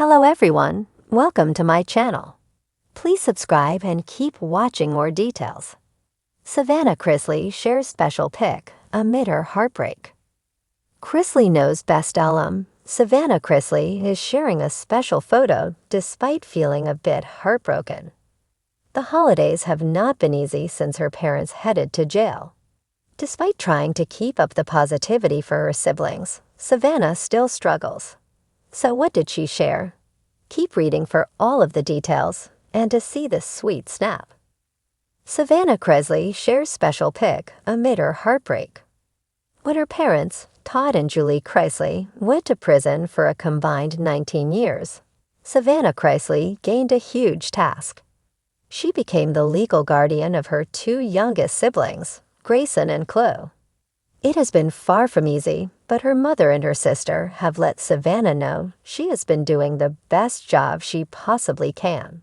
Hello everyone, welcome to my channel. Please subscribe and keep watching more details. Savannah Chrisley shares special pic amid her heartbreak. Chrisley knows best. Savannah Chrisley is sharing a special photo despite feeling a bit heartbroken. The holidays have not been easy since her parents headed to jail. Despite trying to keep up the positivity for her siblings, Savannah still struggles. So what did she share? Keep reading for all of the details and to see this sweet snap. Savannah Chrisley shares special pic amid her heartbreak. When her parents, Todd and Julie Chrisley, went to prison for a combined 19 years, Savannah Chrisley gained a huge task. She became the legal guardian of her two youngest siblings, Grayson and Chloe. It has been far from easy, but her mother and her sister have let Savannah know she has been doing the best job she possibly can.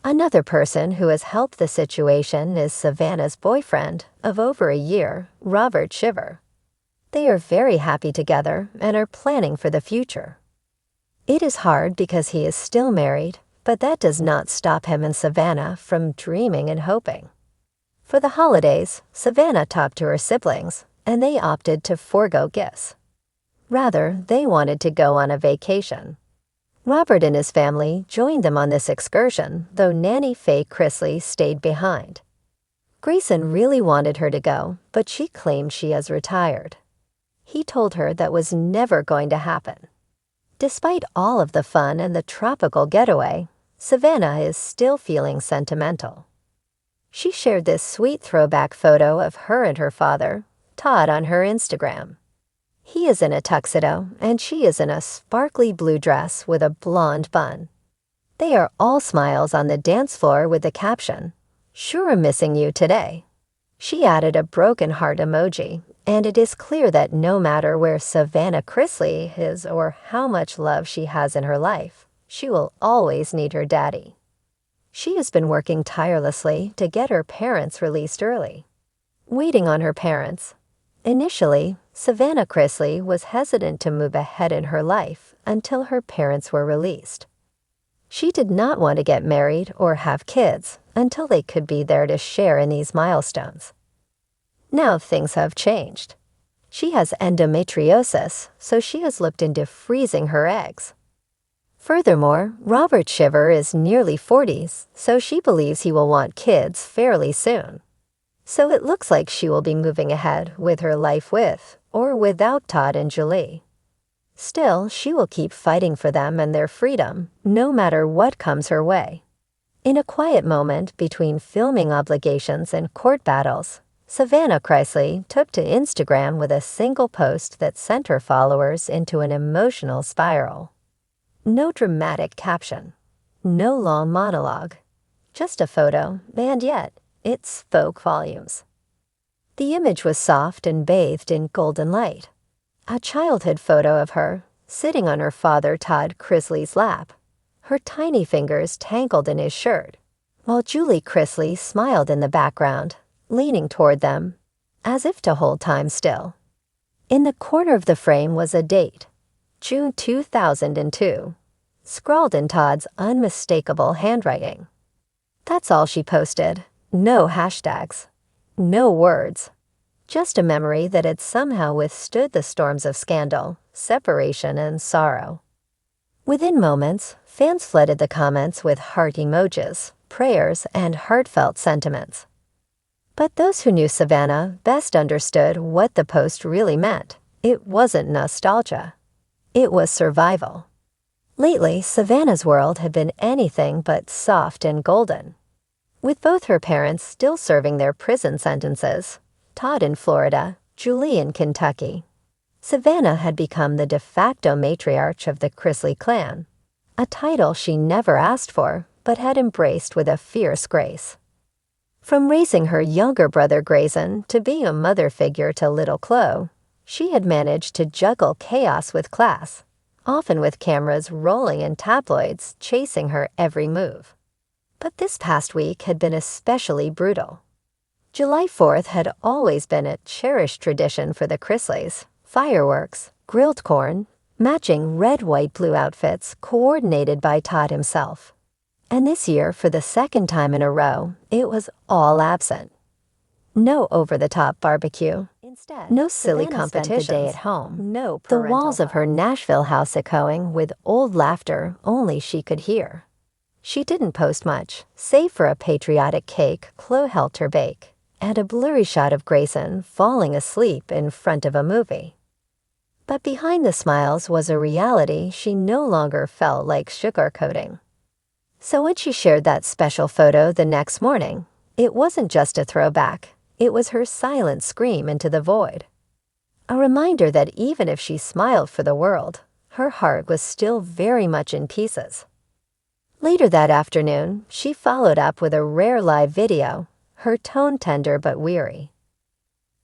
Another person who has helped the situation is Savannah's boyfriend of over a year, Robert Shiver. They are very happy together and are planning for the future. It is hard because he is still married, but that does not stop him and Savannah from dreaming and hoping. For the holidays, Savannah talked to her siblings, and they opted to forego gifts. Rather, they wanted to go on a vacation. Robert and his family joined them on this excursion, though nanny Faye Chrisley stayed behind. Grayson really wanted her to go, but she claimed she has retired. He told her that was never going to happen. Despite all of the fun and the tropical getaway, Savannah is still feeling sentimental. She shared this sweet throwback photo of her and her father, Todd, on her Instagram. He is in a tuxedo and she is in a sparkly blue dress with a blonde bun. They are all smiles on the dance floor with the caption, "Sure missing you today." She added a broken heart emoji, and it is clear that no matter where Savannah Chrisley is or how much love she has in her life, she will always need her daddy. She has been working tirelessly to get her parents released early. Waiting on her parents. Initially, Savannah Chrisley was hesitant to move ahead in her life until her parents were released. She did not want to get married or have kids until they could be there to share in these milestones. Now things have changed. She has endometriosis, so she has looked into freezing her eggs. Furthermore, Robert Shiver is nearly 40, so she believes he will want kids fairly soon. So it looks like she will be moving ahead with her life with or without Todd and Julie. Still, she will keep fighting for them and their freedom, no matter what comes her way. In a quiet moment between filming obligations and court battles, Savannah Chrisley took to Instagram with a single post that sent her followers into an emotional spiral. No dramatic caption, no long monologue, just a photo, and yet it spoke volumes. The image was soft and bathed in golden light. A childhood photo of her, sitting on her father Todd Chrisley's lap, her tiny fingers tangled in his shirt, while Julie Chrisley smiled in the background, leaning toward them, as if to hold time still. In the corner of the frame was a date, June 2002, scrawled in Todd's unmistakable handwriting. That's all she posted. No hashtags, no words, just a memory that had somehow withstood the storms of scandal, separation, and sorrow. Within moments, fans flooded the comments with heart emojis, prayers, and heartfelt sentiments. But those who knew Savannah best understood what the post really meant. It wasn't nostalgia. It was survival. Lately, Savannah's world had been anything but soft and golden. With both her parents still serving their prison sentences, Todd in Florida, Julie in Kentucky, Savannah had become the de facto matriarch of the Chrisley clan, a title she never asked for but had embraced with a fierce grace. From raising her younger brother Grayson to being a mother figure to little Chloe, she had managed to juggle chaos with class, often with cameras rolling and tabloids chasing her every move. But this past week had been especially brutal. July 4th had always been a cherished tradition for the Chrisleys. Fireworks, grilled corn, matching red, white, blue outfits coordinated by Todd himself. And this year, for the second time in a row, it was all absent. No over-the-top barbecue. Instead, no silly competitions. The day at home. No the walls of her Nashville house echoing with old laughter only she could hear. She didn't post much, save for a patriotic cake Chloe helped her bake, and a blurry shot of Grayson falling asleep in front of a movie. But behind the smiles was a reality she no longer felt like sugarcoating. So when she shared that special photo the next morning, it wasn't just a throwback. It was her silent scream into the void. A reminder that even if she smiled for the world, her heart was still very much in pieces. Later that afternoon, she followed up with a rare live video, her tone tender but weary.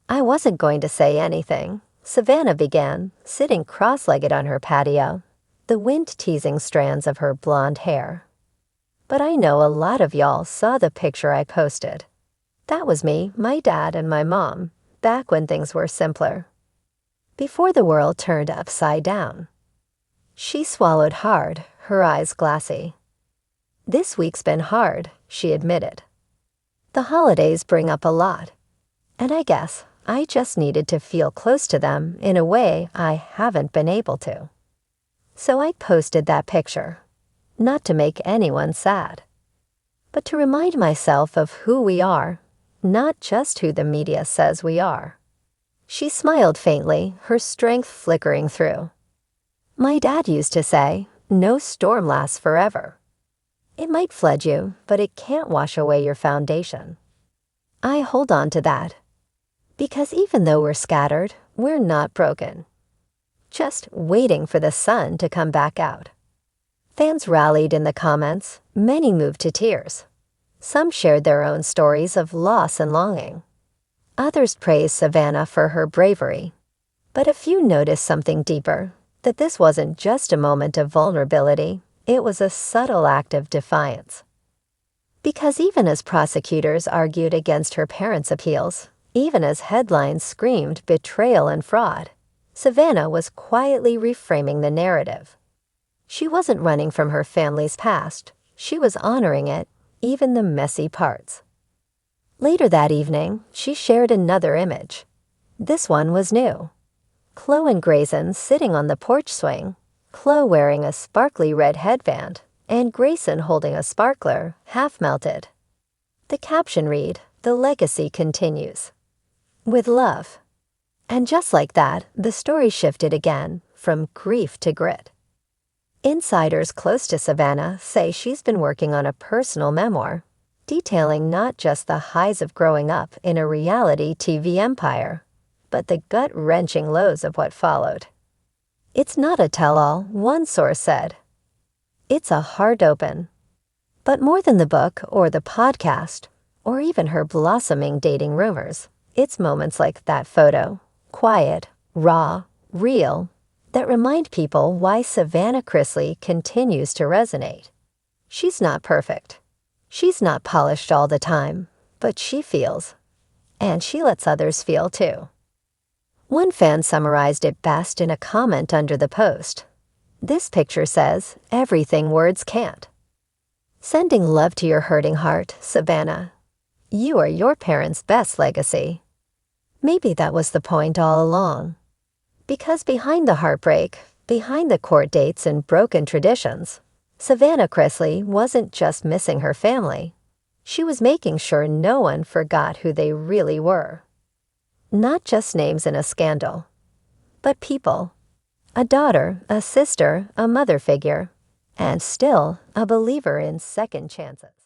"I wasn't going to say anything," Savannah began, sitting cross-legged on her patio, the wind teasing strands of her blonde hair. "But I know a lot of y'all saw the picture I posted. That was me, my dad, and my mom, back when things were simpler. Before the world turned upside down." She swallowed hard, her eyes glassy. "This week's been hard," she admitted. "The holidays bring up a lot. And I guess I just needed to feel close to them in a way I haven't been able to. So I posted that picture, not to make anyone sad, but to remind myself of who we are, not just who the media says we are." She smiled faintly, her strength flickering through. "My dad used to say, 'No storm lasts forever.' It might flood you, but it can't wash away your foundation. I hold on to that. Because even though we're scattered, we're not broken. Just waiting for the sun to come back out." Fans rallied in the comments, many moved to tears. Some shared their own stories of loss and longing. Others praised Savannah for her bravery. But a few noticed something deeper, that this wasn't just a moment of vulnerability, it was a subtle act of defiance. Because even as prosecutors argued against her parents' appeals, even as headlines screamed betrayal and fraud, Savannah was quietly reframing the narrative. She wasn't running from her family's past, she was honoring it, even the messy parts. Later that evening, she shared another image. This one was new. Chloe and Grayson sitting on the porch swing, Chloe wearing a sparkly red headband, and Grayson holding a sparkler, half melted. The caption read, "The legacy continues. With love." And just like that, the story shifted again, from grief to grit. Insiders close to Savannah say she's been working on a personal memoir, detailing not just the highs of growing up in a reality TV empire, but the gut-wrenching lows of what followed. "It's not a tell-all," one source said. "It's a hard open." But more than the book or the podcast, or even her blossoming dating rumors, it's moments like that photo, quiet, raw, real, that remind people why Savannah Chrisley continues to resonate. She's not perfect. She's not polished all the time, but she feels. And she lets others feel too. One fan summarized it best in a comment under the post. "This picture says everything words can't." Sending love to your hurting heart, Savannah. You are your parents' best legacy. Maybe that was the point all along. Because behind the heartbreak, behind the court dates and broken traditions, Savannah Chrisley wasn't just missing her family. She was making sure no one forgot who they really were. Not just names in a scandal, but people. A daughter, a sister, a mother figure, and still a believer in second chances.